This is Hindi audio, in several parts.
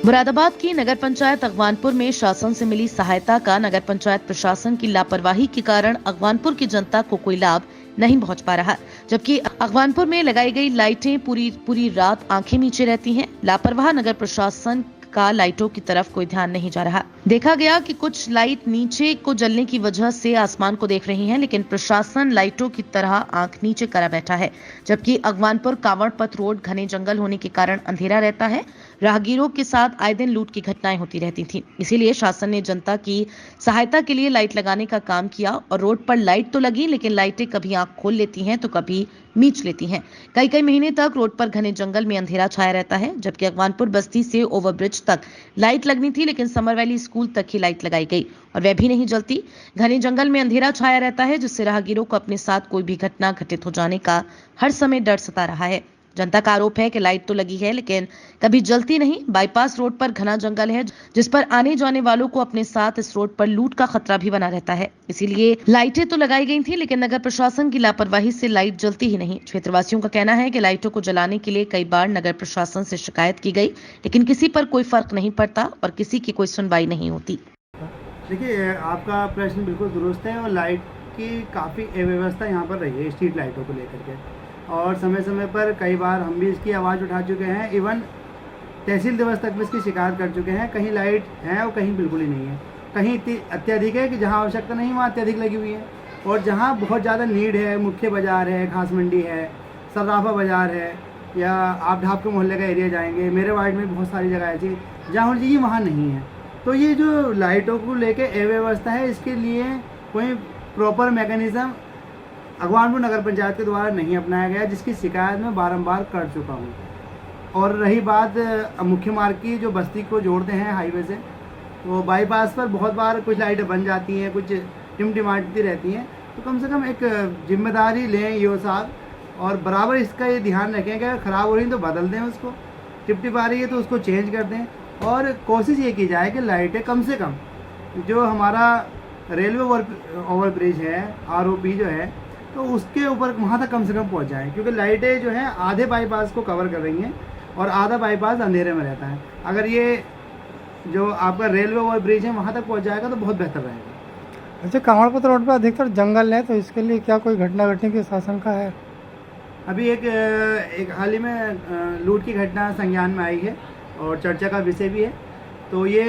मुरादाबाद की नगर पंचायत अगवानपुर में शासन से मिली सहायता का नगर पंचायत प्रशासन की लापरवाही के कारण अगवानपुर की जनता को कोई लाभ नहीं पहुंच पा रहा, जबकि अगवानपुर में लगाई गई लाइटें पूरी पूरी रात आंखें नीचे रहती हैं। लापरवाह नगर प्रशासन का लाइटों की तरफ कोई ध्यान नहीं जा रहा। देखा गया कि कुछ लाइट नीचे को जलने की वजह से आसमान को देख रही हैं, लेकिन प्रशासन लाइटों की तरह आंख नीचे करा बैठा है। जबकि अगवानपुर कांवड़ पथ रोड घने जंगल होने के कारण अंधेरा रहता है। राहगीरों के साथ आए दिन लूट की घटनाएं होती रहती थी, इसीलिए शासन ने जनता की सहायता के लिए लाइट लगाने का काम किया और रोड पर लाइट तो लगी, लेकिन लाइटें कभी आंख खोल लेती हैं तो कभी मीच लेती हैं। कई कई महीने तक रोड पर घने जंगल में अंधेरा छाया रहता है। जबकि अगवानपुर बस्ती से ओवरब्रिज तक लाइट लगनी थी, लेकिन समर वैली स्कूल तक ही लाइट लगाई गई और वह भी नहीं जलती। घने जंगल में अंधेरा छाया रहता है, जिससे राहगीरों को अपने साथ कोई भी घटना घटित हो जाने का हर समय डर सता रहा है। जनता का आरोप है कि लाइट तो लगी है, लेकिन कभी जलती नहीं। बाईपास रोड पर घना जंगल है, जिस पर आने जाने वालों को अपने साथ इस रोड पर लूट का खतरा भी बना रहता है। इसीलिए लाइटें तो लगाई गई थी, लेकिन नगर प्रशासन की लापरवाही से लाइट जलती ही नहीं। क्षेत्रवासियों का कहना है कि लाइटों को जलाने के लिए कई बार नगर प्रशासन से शिकायत की गई, लेकिन किसी पर कोई फर्क नहीं पड़ता और किसी की कोई सुनवाई नहीं होती। देखिए, आपका प्रश्न बिल्कुल दुरुस्त है और लाइट की काफ़ी अव्यवस्था यहाँ पर रही है स्ट्रीट लाइटों को लेकर के, और समय समय पर कई बार हम भी इसकी आवाज़ उठा चुके हैं। इवन तहसील दिवस तक भी इसकी शिकायत कर चुके हैं। कहीं लाइट है और कहीं बिल्कुल ही नहीं है। कहीं इतनी अत्यधिक है कि जहाँ आवश्यकता नहीं वहाँ अत्यधिक लगी हुई है, और जहाँ बहुत ज़्यादा नीड है, मुख्य बाज़ार है, घास मंडी है, सर्राफा बाज़ार है, या आप ढाब के मोहल्ले का एरिया जाएंगे, मेरे वार्ड में बहुत सारी जगह ऐसी जहाँ होनी चाहिए वहाँ नहीं है। तो ये जो लाइटों को लेके अव्यवस्था है, इसके लिए कोई प्रॉपर मैकेनिज़्म अगवानपुर नगर पंचायत के द्वारा नहीं अपनाया गया, जिसकी शिकायत मैं बारंबार कर चुका हूँ। और रही बात मुख्य मार्ग की, जो बस्ती को जोड़ते हैं हाईवे से, तो बाईपास पर बहुत बार कुछ लाइटें बन जाती हैं, कुछ टिमटिमाती रहती हैं। तो कम से कम एक जिम्मेदारी लें ईओ साहब, और बराबर इसका ये ध्यान रखें कि अगर ख़राब हो रही है तो बदल दें उसको, टिप आ रही है तो उसको चेंज कर दें। और कोशिश ये की जाए कि लाइटें कम से कम, जो हमारा रेलवे ओवरब्रिज है, आरओपी जो है, तो उसके ऊपर वहाँ तक कम से कम पहुँच जाए, क्योंकि लाइटें जो हैं आधे बाईपास को कवर कर रही हैं और आधा बाईपास अंधेरे में रहता है। अगर ये जो आपका रेलवे ओवरब्रिज है वहाँ तक पहुँच जाएगा तो बहुत बेहतर रहेगा। अच्छा, कांवड़पथ रोड पर अधिकतर जंगल है, तो इसके लिए क्या कोई घटना घटने की शासन का है? अभी एक हाल ही में लूट की घटना संज्ञान में आई है और चर्चा का विषय भी है। तो ये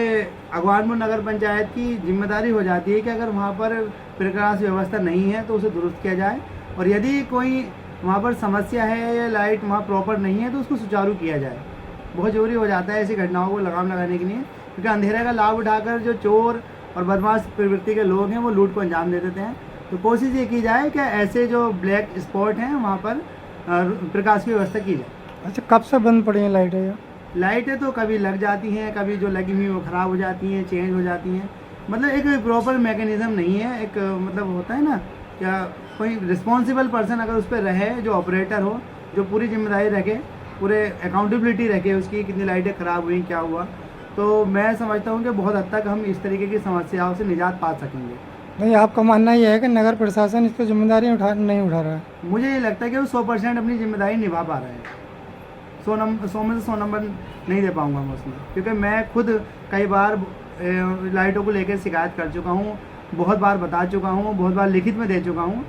अगवानपुर नगर पंचायत की जिम्मेदारी हो जाती है कि अगर वहाँ पर प्रकाश व्यवस्था नहीं है तो उसे दुरुस्त किया जाए, और यदि कोई वहाँ पर समस्या है या लाइट वहाँ प्रॉपर नहीं है तो उसको सुचारू किया जाए। बहुत ज़रूरी हो जाता है ऐसी घटनाओं को लगाम लगाने के लिए, क्योंकि अंधेरे का लाभ उठाकर जो चोर और बदमाश प्रवृत्ति के लोग हैं वो लूट को अंजाम दे देते हैं। तो कोशिश ये की जाए कि ऐसे जो ब्लैक स्पॉट हैं वहाँ पर प्रकाश की व्यवस्था की जाए। अच्छा, कब से बंद पड़ी हैं लाइटें? लाइटें तो कभी लग जाती हैं, कभी जो लगी हुई वो ख़राब हो जाती हैं, चेंज हो जाती हैं। मतलब एक प्रॉपर मैकेनिज़्म नहीं है। एक मतलब होता है ना, क्या कोई रिस्पॉन्सिबल पर्सन अगर उस पर रहे, जो ऑपरेटर हो, जो पूरी जिम्मेदारी रखे, पूरे अकाउंटेबिलिटी रखे उसकी, कितनी लाइटें ख़राब हुई, क्या हुआ, तो मैं समझता हूँ कि बहुत हद तक हम इस तरीके की समस्याओं से निजात पा सकेंगे। नहीं, आपका मानना यह है कि नगर प्रशासन इस पर जिम्मेदारी नहीं उठा रहा है? मुझे ये लगता है कि वो 100% अपनी जिम्मेदारी निभा पा रहे हैं। 100 में से 100 नंबर नहीं दे पाऊँगा मैं उसमें, क्योंकि मैं खुद कई बार लाइटों को लेकर शिकायत कर चुका हूँ, बहुत बार बता चुका हूँ, बहुत बार लिखित में दे चुका हूँ।